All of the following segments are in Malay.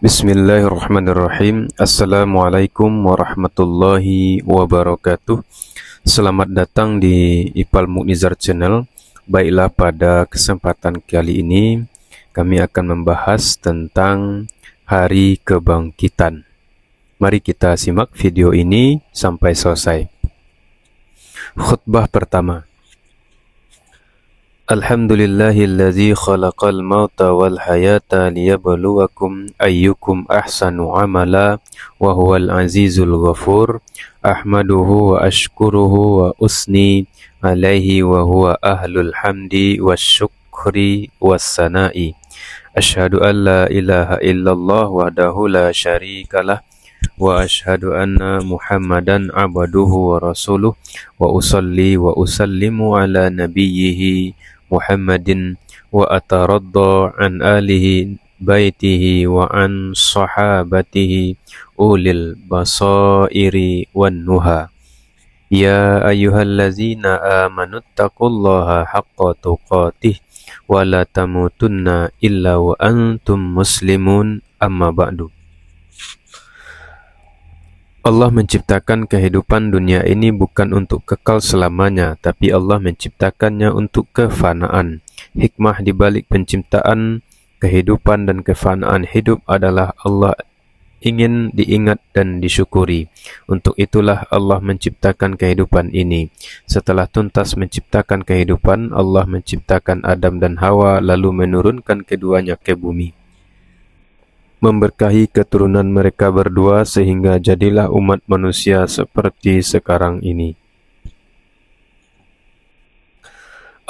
Bismillahirrahmanirrahim. Assalamualaikum warahmatullahi wabarakatuh. Selamat datang di Ipal Muknizar Channel. Baiklah, pada kesempatan kali ini kami akan membahas tentang Hari Kebangkitan. Mari kita simak video ini sampai selesai. Khutbah pertama. Alhamdulillahillazi khalaqal mauta wal hayata liyabluwakum ayyukum ahsanu amala wa huwal azizul ghafur. Ahmaduhu wa ashkuruhu wa usni alaihi wa huwa ahlul hamdi wasyukri wassana'i. Ashhadu an la ilaha illallah wahdahu la syarikalah wa ashhadu anna Muhammadan abduhu wa rasuluh wa usalli wa usallimu ala nabiyyihi Muhammadin wa ataradda an alihi baitihi wa an sahabatihi ulil basairi wan nuha. Ya ayyuhallazina amanuttaqullaha haqqa tuqatih wa la tamutunna illa wa antum muslimun, amma ba'du. Allah menciptakan kehidupan dunia ini bukan untuk kekal selamanya, tapi Allah menciptakannya untuk kefanaan. Hikmah di balik penciptaan kehidupan dan kefanaan hidup adalah Allah ingin diingat dan disyukuri. Untuk itulah Allah menciptakan kehidupan ini. Setelah tuntas menciptakan kehidupan, Allah menciptakan Adam dan Hawa lalu menurunkan keduanya ke bumi, memberkahi keturunan mereka berdua sehingga jadilah umat manusia seperti sekarang ini.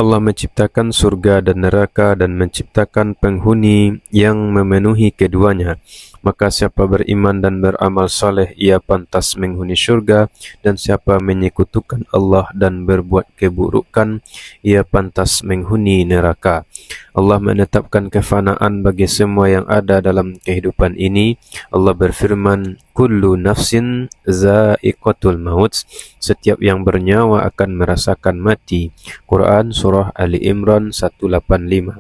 Allah menciptakan surga dan neraka dan menciptakan penghuni yang memenuhi keduanya. Maka siapa beriman dan beramal saleh, ia pantas menghuni surga, dan siapa menyekutukan Allah dan berbuat keburukan, ia pantas menghuni neraka. Allah menetapkan kefanaan bagi semua yang ada dalam kehidupan ini. Allah berfirman, kullu nafsin za'iqatul maut, setiap yang bernyawa akan merasakan mati. Quran Surah Ali Imran 185.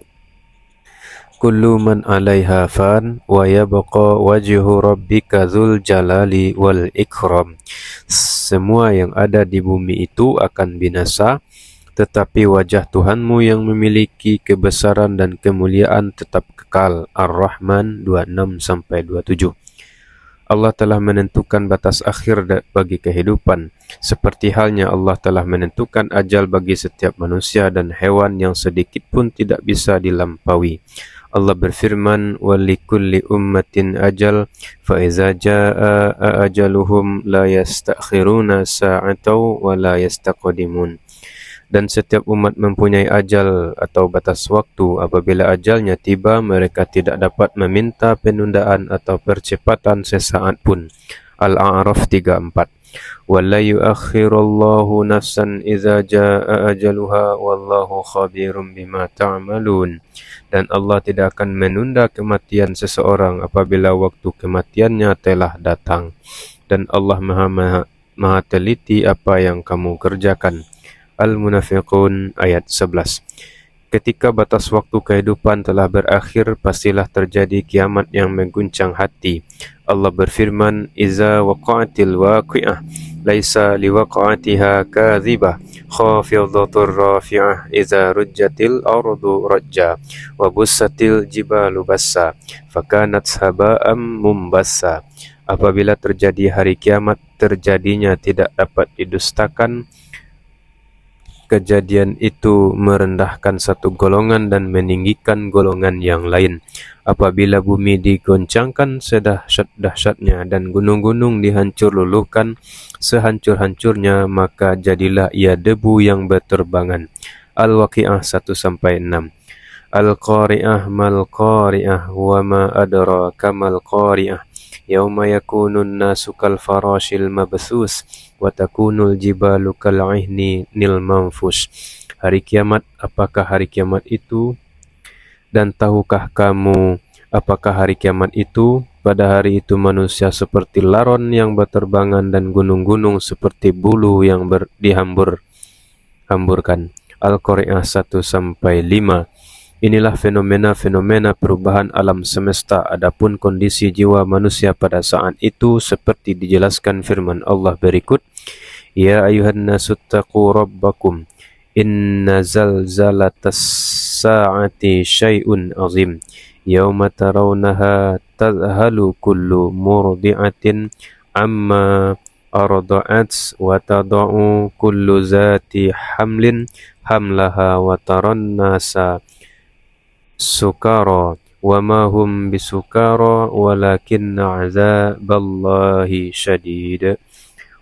Kullu man 'alaiha fan wa yabqa wajhu rabbika dzul jalali wal ikram. Semua yang ada di bumi itu akan binasa, tetapi wajah Tuhanmu yang memiliki kebesaran dan kemuliaan tetap kekal. Ar-Rahman 26-27. Allah telah menentukan batas akhir bagi kehidupan. Seperti halnya Allah telah menentukan ajal bagi setiap manusia dan hewan yang sedikit pun tidak bisa dilampaui. Allah berfirman, walikulli ummatin ajal, fa iza jaa ajaluhum la yastakhiruna sa'atan wa la yastaqdimun. Dan setiap umat mempunyai ajal atau batas waktu. Apabila ajalnya tiba, mereka tidak dapat meminta penundaan atau percepatan sesaat pun. Al-A'raf 34. وَلَا يُؤَخِّرُ اللَّهُ نَفْسًا إِذَا جَاءَ أَجَلُهَا وَاللَّهُ خَبِيرٌ بِمَا تَعْمَلُونَ. Dan Allah tidak akan menunda kematian seseorang apabila waktu kematiannya telah datang. Dan Allah maha teliti apa yang kamu kerjakan. Al-Munafiqun ayat 11. Ketika batas waktu kehidupan telah berakhir, pastilah terjadi kiamat yang mengguncang hati. Allah berfirman, iza waqa'atil waqi'ah laisa liwaqa'atiha kadhibah khafidatur rafi'ah iza rujjatil ardu rajja wa bussatil jibalu bassa fakanat haba'am mumbassa. Apabila terjadi hari kiamat, terjadinya tidak dapat didustakan. Kejadian itu merendahkan satu golongan dan meninggikan golongan yang lain. Apabila bumi digoncangkan sedahsyat-dahsyatnya dan gunung-gunung dihancur luluhkan sehancur-hancurnya, maka jadilah ia debu yang berterbangan. Al-Waqi'ah 1-6. Al-Qari'ah mal-Qari'ah wa ma adraka mal-Qari'ah. Yauma yakunun nasu kal farashil mabthus wa takunul jibalu kal ihni nil manfus. Hari kiamat, apakah hari kiamat itu? Dan tahukah kamu apakah hari kiamat itu? Pada hari itu manusia seperti laron yang berterbangan dan gunung-gunung seperti bulu yang hamburkan. Al-Qari'ah 1-5. Inilah fenomena-fenomena perubahan alam semesta. Adapun kondisi jiwa manusia pada saat itu seperti dijelaskan firman Allah berikut, Ya ayuhan nasu taqu rabbakum inna zalzalatas sa'ati syai'un azim yawma tarawnaha tadhalu kullu murdi'atin amma arda'at wa tada'u kullu zati hamlin hamlaha wa taran nasa sukara wa ma hum bisukara walakinna azaballahi syadid.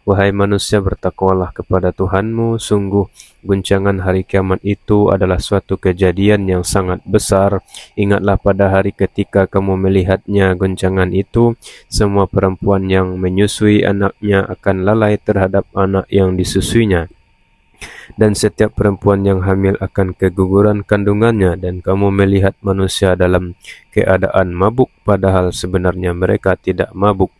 Wahai manusia, bertakwalah kepada Tuhanmu, sungguh guncangan hari kiamat itu adalah suatu kejadian yang sangat besar. Ingatlah pada hari ketika kamu melihatnya guncangan itu, semua perempuan yang menyusui anaknya akan lalai terhadap anak yang disusuinya. Dan setiap perempuan yang hamil akan keguguran kandungannya, dan kamu melihat manusia dalam keadaan mabuk padahal sebenarnya mereka tidak mabuk,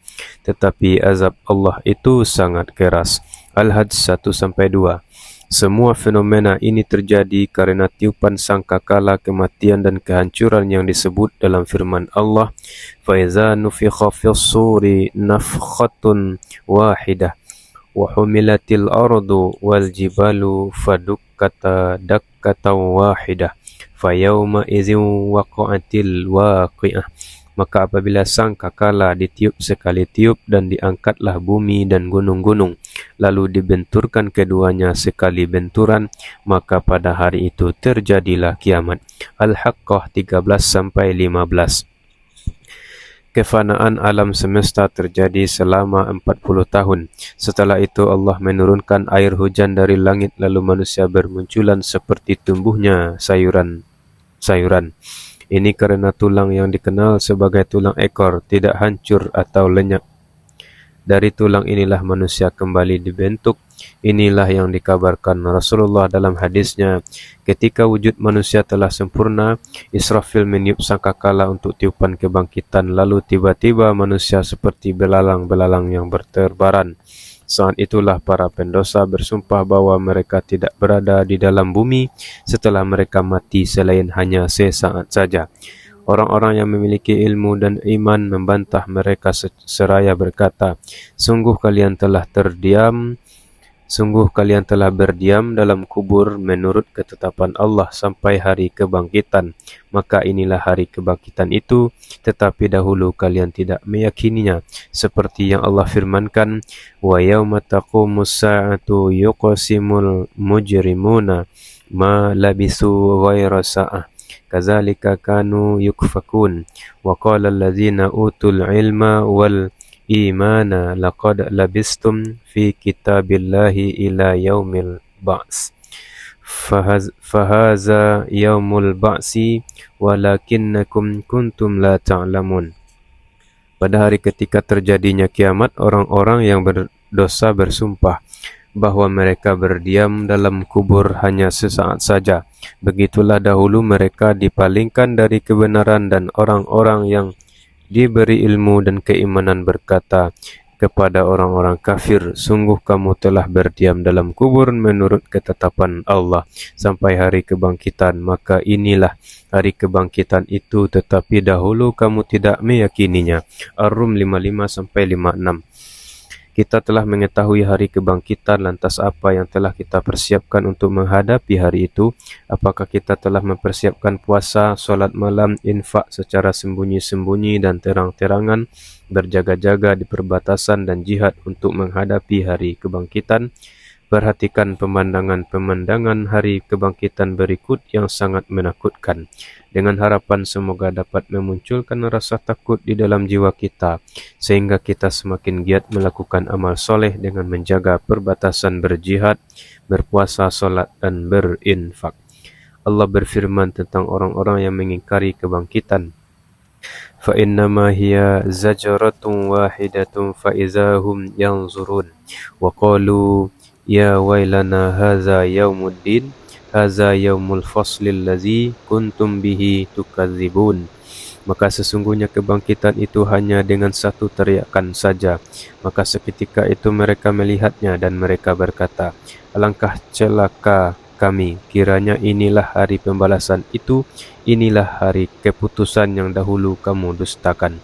tetapi azab Allah itu sangat keras. Al-Hajj 1-2. Semua fenomena ini terjadi karena tiupan sangkakala kematian dan kehancuran yang disebut dalam firman Allah, فَإِذَا نُفِخَ فِي الصُّورِ نَفْخَةٌ وَاحِدَةٌ وَحُمِلَتِ الْأَرْضُ وَالْجِبَالُ فَدُكَّتَا دَكَّةً وَاحِدَةً فَيَوْمَئِذٍ وَقَعَتِ الْوَاقِعَةُ. Maka apabila sangkakala ditiup sekali tiup dan diangkatlah bumi dan gunung-gunung, lalu dibenturkan keduanya sekali benturan, maka pada hari itu terjadilah kiamat. Al-Haqqah 13-15. Kefanaan alam semesta terjadi selama 40 tahun. Setelah itu Allah menurunkan air hujan dari langit, lalu manusia bermunculan seperti tumbuhnya sayuran. Ini karena tulang yang dikenal sebagai tulang ekor tidak hancur atau lenyap. Dari tulang inilah manusia kembali dibentuk. Inilah yang dikabarkan Rasulullah dalam hadisnya, ketika wujud manusia telah sempurna, Israfil meniup sangkakala untuk tiupan kebangkitan, lalu tiba-tiba manusia seperti belalang-belalang yang berterbaran. Saat itulah para pendosa bersumpah bahwa mereka tidak berada di dalam bumi setelah mereka mati selain hanya sesaat saja. Orang-orang yang memiliki ilmu dan iman membantah mereka seraya berkata, Sungguh kalian telah berdiam dalam kubur menurut ketetapan Allah sampai hari kebangkitan. Maka inilah hari kebangkitan itu, tetapi dahulu kalian tidak meyakininya. Seperti yang Allah firmankan, Wa yawma taqumus sa'atu yuqsimul mujrimuna ma labisu ghaira sa'ah kazalika kanu yukfakun wa qala allazina utul ilma wal imana laqad labistum fi kitabillahi ila yaumil ba's fahaza yaumul ba'si walakinnakum kuntum la ta'lamun. Pada hari ketika terjadinya kiamat, orang-orang yang berdosa bersumpah bahwa mereka berdiam dalam kubur hanya sesaat saja. Begitulah dahulu mereka dipalingkan dari kebenaran, dan orang-orang yang diberi ilmu dan keimanan berkata kepada orang-orang kafir, Sungguh kamu telah berdiam dalam kubur menurut ketetapan Allah sampai hari kebangkitan. Maka inilah hari kebangkitan itu, tetapi dahulu kamu tidak meyakininya. Ar-Rum 55-56. Kita telah mengetahui hari kebangkitan, lantas apa yang telah kita persiapkan untuk menghadapi hari itu? Apakah kita telah mempersiapkan puasa, solat malam, infak secara sembunyi-sembunyi dan terang-terangan, berjaga-jaga di perbatasan dan jihad untuk menghadapi hari kebangkitan? Perhatikan pemandangan-pemandangan hari kebangkitan berikut yang sangat menakutkan, dengan harapan semoga dapat memunculkan rasa takut di dalam jiwa kita, sehingga kita semakin giat melakukan amal soleh dengan menjaga perbatasan berjihad, berpuasa, solat, dan berinfak. Allah berfirman tentang orang-orang yang mengingkari kebangkitan, فَإِنَّمَا هِيَ زَجْرَةٌ وَاحِدَةٌ فَإِذَا هُمْ يَنْظُرُونَ وَقَالُوا يَا وَيْلَنَا هَذَا يَوْمُ الدِّينِ هَذَا يَوْمُ الْفَصْلِ الَّذِي كُنْتُمْ بِهِ تُكَذِّبُونَ. Maka sesungguhnya kebangkitan itu hanya dengan satu teriakan saja. Maka seketika itu mereka melihatnya dan mereka berkata, Alangkah celaka kami. Kiranya inilah hari pembalasan itu, inilah hari keputusan yang dahulu kamu dustakan.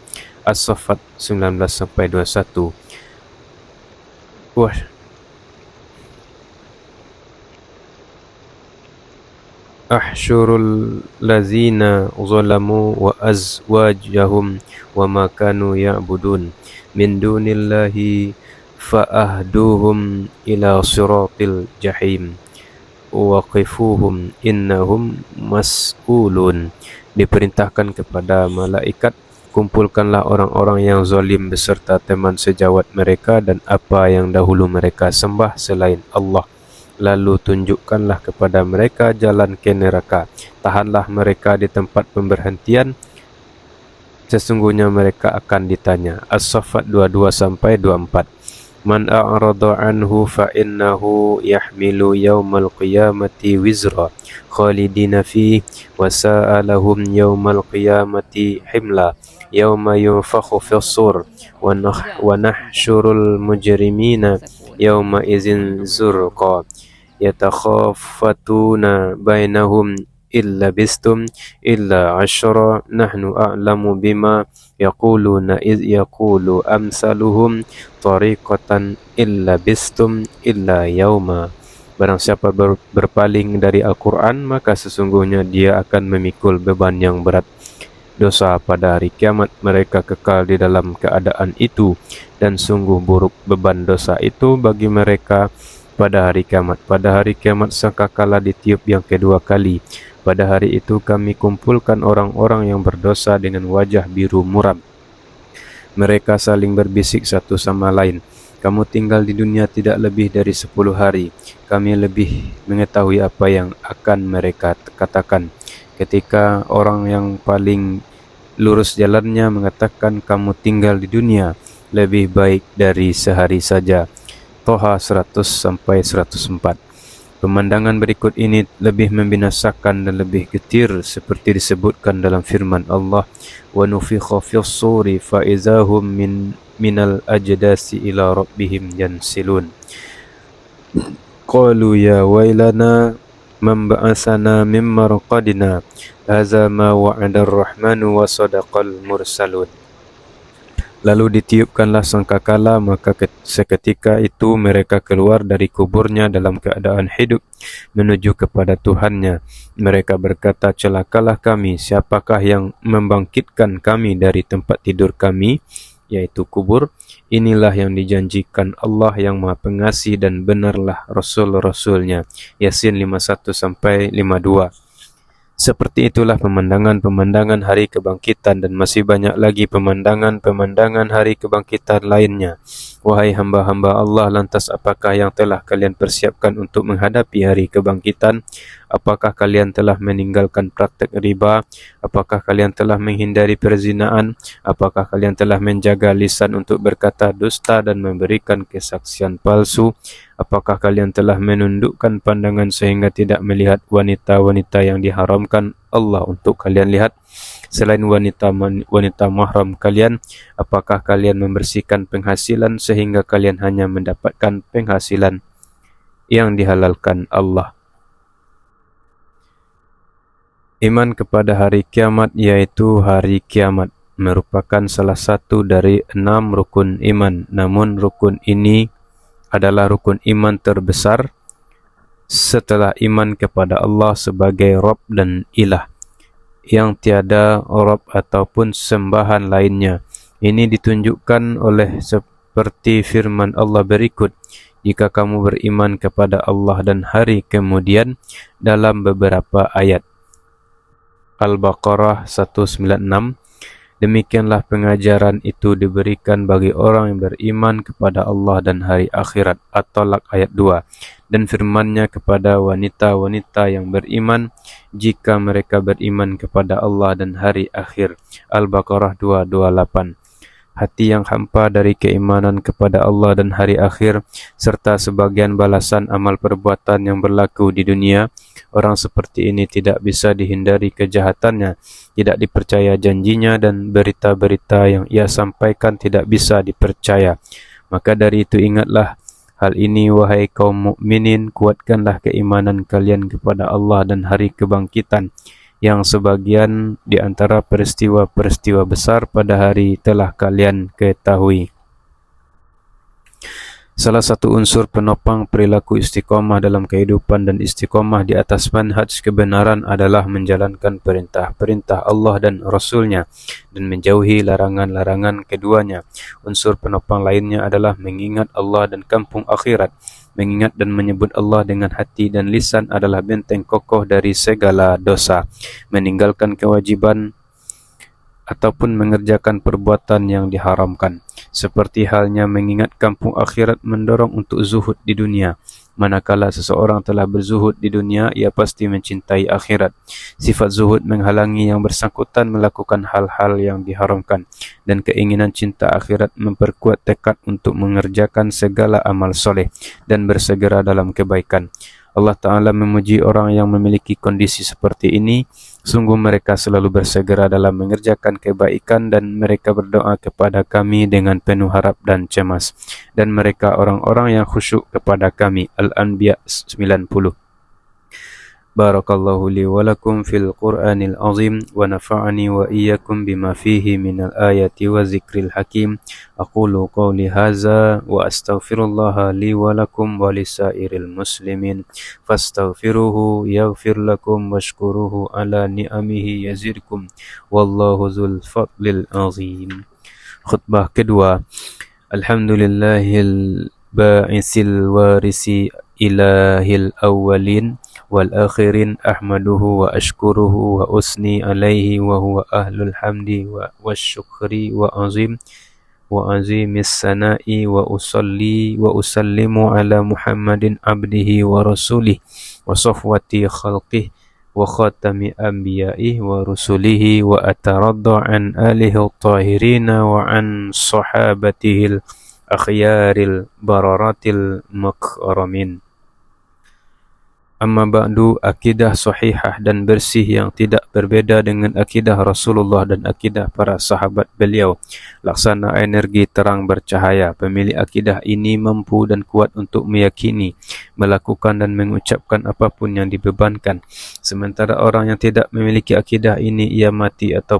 As-Saffat 19-21. Wah, ahsyurul lazina zalamu wa azwajahum wa ma kanu ya'budun min dunillahi fa'ahduhum ila siratil jahim waqifuhum innahum mas'ulun. Diperintahkan kepada malaikat, kumpulkanlah orang-orang yang zalim beserta teman sejawat mereka dan apa yang dahulu mereka sembah selain Allah. Lalu tunjukkanlah kepada mereka jalan ke neraka. Tahanlah mereka di tempat pemberhentian, sesungguhnya mereka akan ditanya. As-Saffat 22-24. Man a'rada anhu fa innahu yahmilu yawmal qiyamati wizra khalidina fi wa sa'alahum yawmal qiyamati himla yawma yunfakhu fis-sur wa nahsyurul mujrimina yawma izin zurqa yatakhafatuna bainahum illa bistum illa ashra nahnu a'lamu bima yaquluna iz yaqulu amsaluhum tariqatan illa bistum illa yauma. Barang siapa berpaling dari Al-Quran, maka sesungguhnya dia akan memikul beban yang berat dosa pada hari kiamat. Mereka kekal di dalam keadaan itu, dan sungguh buruk beban dosa itu bagi mereka pada hari kiamat. Pada hari kiamat sangkakala ditiup yang kedua kali. Pada hari itu kami kumpulkan orang-orang yang berdosa dengan wajah biru muram. Mereka saling berbisik satu sama lain. Kamu tinggal di dunia tidak lebih dari 10 hari. Kami lebih mengetahui apa yang akan mereka katakan. Ketika orang yang paling lurus jalannya mengatakan kamu tinggal di dunia lebih baik dari sehari saja. Toha 100-104. Pemandangan berikut ini lebih membinasakan dan lebih getir seperti disebutkan dalam firman Allah, wa nufikha fis-suri fa izahum minal ajdasi ila rabbihim yansilun. Qalu ya wailana man ba'atsana min marqadina hadza ma wa'ada ar-rahmanu wa sadaqal mursalun. Lalu ditiupkanlah sangkakala, maka seketika itu mereka keluar dari kuburnya dalam keadaan hidup menuju kepada Tuhannya. Mereka berkata, celakalah kami, siapakah yang membangkitkan kami dari tempat tidur kami, yaitu kubur. Inilah yang dijanjikan Allah yang Maha Pengasih dan benarlah Rasul-Rasulnya. Yasin 51-52. Seperti itulah pemandangan-pemandangan hari kebangkitan, dan masih banyak lagi pemandangan-pemandangan hari kebangkitan lainnya. Wahai hamba-hamba Allah, lantas apakah yang telah kalian persiapkan untuk menghadapi hari kebangkitan? Apakah kalian telah meninggalkan praktek riba? Apakah kalian telah menghindari perzinaan? Apakah kalian telah menjaga lisan untuk berkata dusta dan memberikan kesaksian palsu? Apakah kalian telah menundukkan pandangan sehingga tidak melihat wanita-wanita yang diharamkan Allah untuk kalian lihat selain wanita mahram kalian? Apakah kalian membersihkan penghasilan sehingga kalian hanya mendapatkan penghasilan yang dihalalkan Allah? Iman kepada hari kiamat, yaitu hari kiamat, merupakan salah satu dari 6 rukun iman. Namun rukun ini adalah rukun iman terbesar setelah iman kepada Allah sebagai Rabb dan Ilah, yang tiada Rabb ataupun sembahan lainnya. Ini ditunjukkan oleh seperti firman Allah berikut, jika kamu beriman kepada Allah dan hari kemudian, dalam beberapa ayat. Al-Baqarah 196. Demikianlah pengajaran itu diberikan bagi orang yang beriman kepada Allah dan hari akhirat. At-Talaq ayat 2. Dan firman-Nya kepada wanita-wanita yang beriman, jika mereka beriman kepada Allah dan hari akhir. Al-Baqarah 228. Hati yang hampa dari keimanan kepada Allah dan hari akhir, serta sebagian balasan amal perbuatan yang berlaku di dunia, orang seperti ini tidak bisa dihindari kejahatannya, tidak dipercaya janjinya, dan berita-berita yang ia sampaikan tidak bisa dipercaya. Maka dari itu ingatlah, Hal ini, wahai kaum mukminin, kuatkanlah keimanan kalian kepada Allah dan hari kebangkitan, yang sebagian di antara peristiwa-peristiwa besar pada hari telah kalian ketahui. Salah satu unsur penopang perilaku istiqomah dalam kehidupan dan istiqomah di atas manhaj kebenaran adalah menjalankan perintah-perintah Allah dan Rasul-Nya dan menjauhi larangan-larangan keduanya. Unsur penopang lainnya adalah mengingat Allah dan kampung akhirat. Mengingat dan menyebut Allah dengan hati dan lisan adalah benteng kokoh dari segala dosa. Meninggalkan kewajiban ataupun mengerjakan perbuatan yang diharamkan. Seperti halnya mengingat kampung akhirat mendorong untuk zuhud di dunia. Manakala seseorang telah berzuhud di dunia, ia pasti mencintai akhirat. Sifat zuhud menghalangi yang bersangkutan melakukan hal-hal yang diharamkan, dan keinginan cinta akhirat memperkuat tekad untuk mengerjakan segala amal soleh dan bersegera dalam kebaikan. Allah Ta'ala memuji orang yang memiliki kondisi seperti ini. Sungguh mereka selalu bersegera dalam mengerjakan kebaikan dan mereka berdoa kepada kami dengan penuh harap dan cemas. Dan mereka orang-orang yang khusyuk kepada kami. Al-Anbiya 90. Barakallahu li wa lakum fil Qur'anil azim wa nafa'ani wa iyyakum bima fihi minal ayati wa zikril hakim. Aqulu qawli hadza wa astaghfirullaha li wa lakum wa lisairil muslimin fastaghfiruhu yaghfir lakum washkuruhu ala ni'amihi yazidkum wallahu dzul fadlil azim. Khutbah kedua. Alhamdulillahil ba'isil warisi ilahil awwalin wal akhirin ahmaduhu wa ashkuruhu wa usni alaihi wa huwa ahlul hamdi wa syukri wa azimis sana'i wa usalli wa usallimu ala Muhammadin abdihi wa rasulih wa safwati khalqih wa khatami anbiyaih wa rusulihi wa ataradda an alihi at-tahirina wa an sahabatihil akhyaril bararatil makramin. Amma ba'du, akidah sahihah dan bersih yang tidak berbeda dengan akidah Rasulullah dan akidah para sahabat beliau. Laksana energi terang bercahaya. Pemilik akidah ini mampu dan kuat untuk meyakini, melakukan dan mengucapkan apapun yang dibebankan. Sementara orang yang tidak memiliki akidah ini, ia mati atau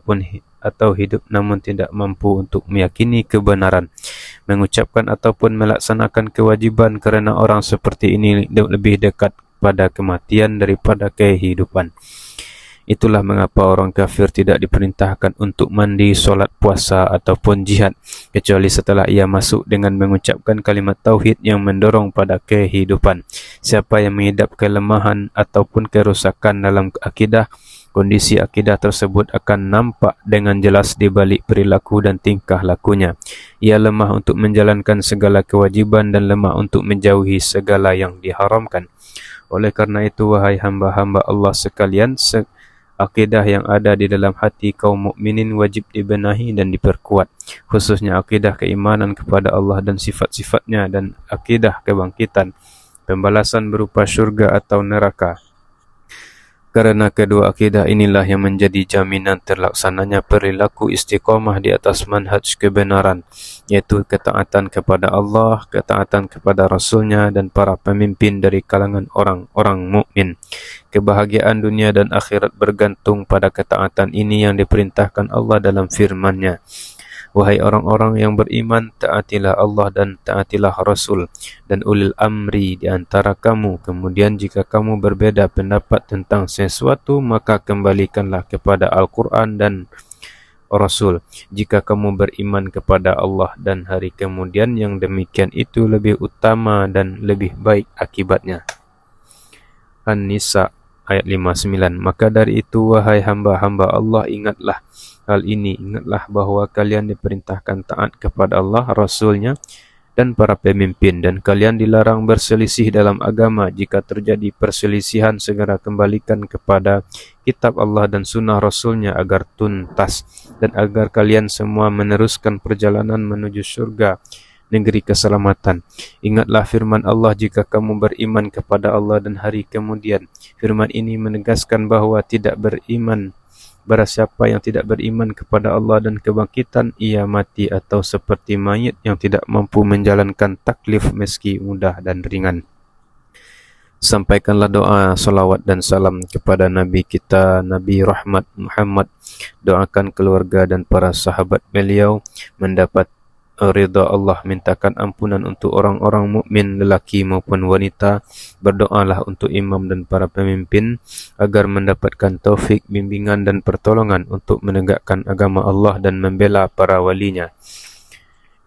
hidup namun tidak mampu untuk meyakini kebenaran, mengucapkan ataupun melaksanakan kewajiban, kerana orang seperti ini lebih dekat pada kematian daripada kehidupan. Itulah mengapa orang kafir tidak diperintahkan untuk mandi, solat, puasa ataupun jihad kecuali setelah ia masuk dengan mengucapkan kalimat tauhid yang mendorong pada kehidupan. Siapa yang mengidap kelemahan ataupun kerusakan dalam akidah, kondisi akidah tersebut akan nampak dengan jelas di balik perilaku dan tingkah lakunya. Ia lemah untuk menjalankan segala kewajiban dan lemah untuk menjauhi segala yang diharamkan. Oleh karena itu, wahai hamba-hamba Allah sekalian, akidah yang ada di dalam hati kaum mukminin wajib dibenahi dan diperkuat, khususnya akidah keimanan kepada Allah dan sifat-sifatnya dan akidah kebangkitan, pembalasan berupa syurga atau neraka. Karena kedua akidah inilah yang menjadi jaminan terlaksananya perilaku istiqamah di atas manhaj kebenaran, yaitu ketaatan kepada Allah, ketaatan kepada Rasul-Nya dan para pemimpin dari kalangan orang-orang mukmin. Kebahagiaan dunia dan akhirat bergantung pada ketaatan ini yang diperintahkan Allah dalam firman-Nya. Wahai orang-orang yang beriman, taatilah Allah dan taatilah Rasul dan ulil amri di antara kamu. Kemudian jika kamu berbeda pendapat tentang sesuatu, maka kembalikanlah kepada Al-Quran dan Rasul. Jika kamu beriman kepada Allah dan hari kemudian, yang demikian itu lebih utama dan lebih baik akibatnya. An-Nisa ayat 59. Maka dari itu, wahai hamba-hamba Allah, ingatlah hal ini, ingatlah bahawa kalian diperintahkan taat kepada Allah, Rasul-Nya dan para pemimpin, dan kalian dilarang berselisih dalam agama. Jika terjadi perselisihan, segera kembalikan kepada kitab Allah dan sunnah Rasul-Nya agar tuntas, dan agar kalian semua meneruskan perjalanan menuju surga, negeri keselamatan. Ingatlah firman Allah, jika kamu beriman kepada Allah dan hari kemudian. Firman ini menegaskan bahawa tidak beriman Barang siapa yang tidak beriman kepada Allah dan kebangkitan, ia mati atau seperti mayit yang tidak mampu menjalankan taklif meski mudah dan ringan. Sampaikanlah doa, salawat dan salam kepada Nabi kita, Nabi Rahmat Muhammad. Doakan keluarga dan para sahabat beliau mendapat ridha Allah. Mintakan ampunan untuk orang-orang mukmin lelaki maupun wanita. Berdoalah untuk imam dan para pemimpin agar mendapatkan taufik, bimbingan dan pertolongan untuk menegakkan agama Allah dan membela para walinya.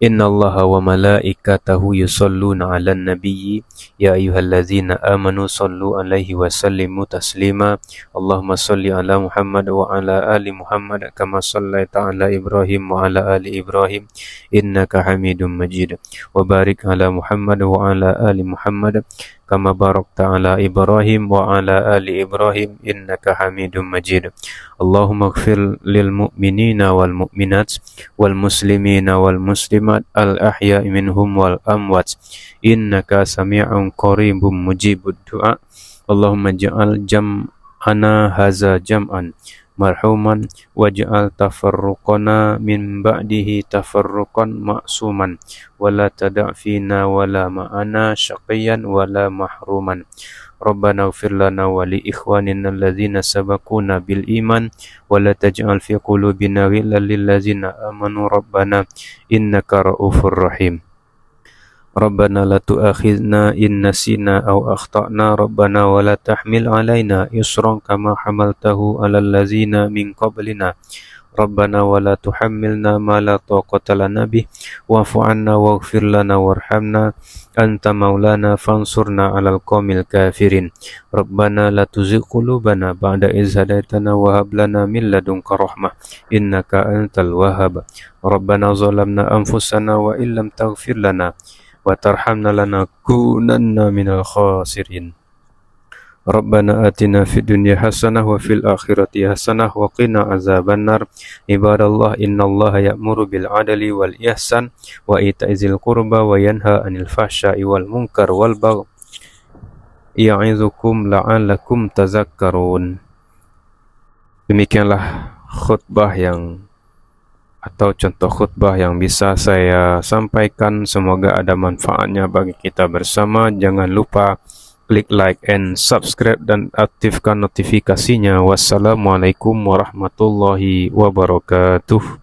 Inna Allaha wa malaikatahu yusalluna ala nabiyyi ya ayyuhallazina amanu sallu alaihi wa sallimu taslima. Allahumma salli ala Muhammad wa ala ali Muhammad kama sallaita ala Ibrahim wa ala ali Ibrahim innaka Hamidum Majid. Wa barik ala Muhammad wa ala ali Muhammad kama barakta ala Ibrahim wa ala ali Ibrahim innaka Hamidum Majid. Allahumma ighfir lil mu'minina wal mu'minat wal muslimina wal muslimat al ahya'i minhum wal amwat innaka sami'un qaribun mujibud du'a. Allahumma ja'al jam'ana haza jam'an marhuman waj'al tafarruqana min ba'dihi tafarruqan ma'suman wala tada' fina wala ma'ana syaqiyan wala mahruman. Rabbana ighfir lana wa li ikhwanina alladhina sabaquna bil iman wa la taj'al fi qulubina ghillan lil ladzina amanu rabbana innaka ra'ufur rahim. Rabbana la tu'akhidna in nasina aw akhtana rabbana wa la tahmil alaina isran kama hamaltahu alal ladzina min qablina rabbana wa la tuhammilna ma la taqata lana bih wa'fu 'anna waghfir lana warhamna anta maulana fansurna 'alal qaumil kafirin. Rabbana la tuzigh qulubana ba'da idh hadaitana wa hab lana min ladunka rahmah innaka antal wahhab. Rabbana zalamna anfusana wa illam taghfir lana wa tarhamna lanakunanna minal khasirin. Rabbana atina fid dunya hasanah wa fil akhirati hasanah wa qina azabannar. Ibadallah innallaha ya'muru bil adli wal ihsan wa ita'izil qurba wa yanha 'anil fahsya'i wal munkar wal baghi ya'izukum la'allakum tazakkarun. Demikianlah khutbah atau contoh khutbah yang bisa saya sampaikan. Semoga ada manfaatnya bagi kita bersama. Jangan lupa klik like and subscribe dan aktifkan notifikasinya. Wassalamualaikum warahmatullahi wabarakatuh.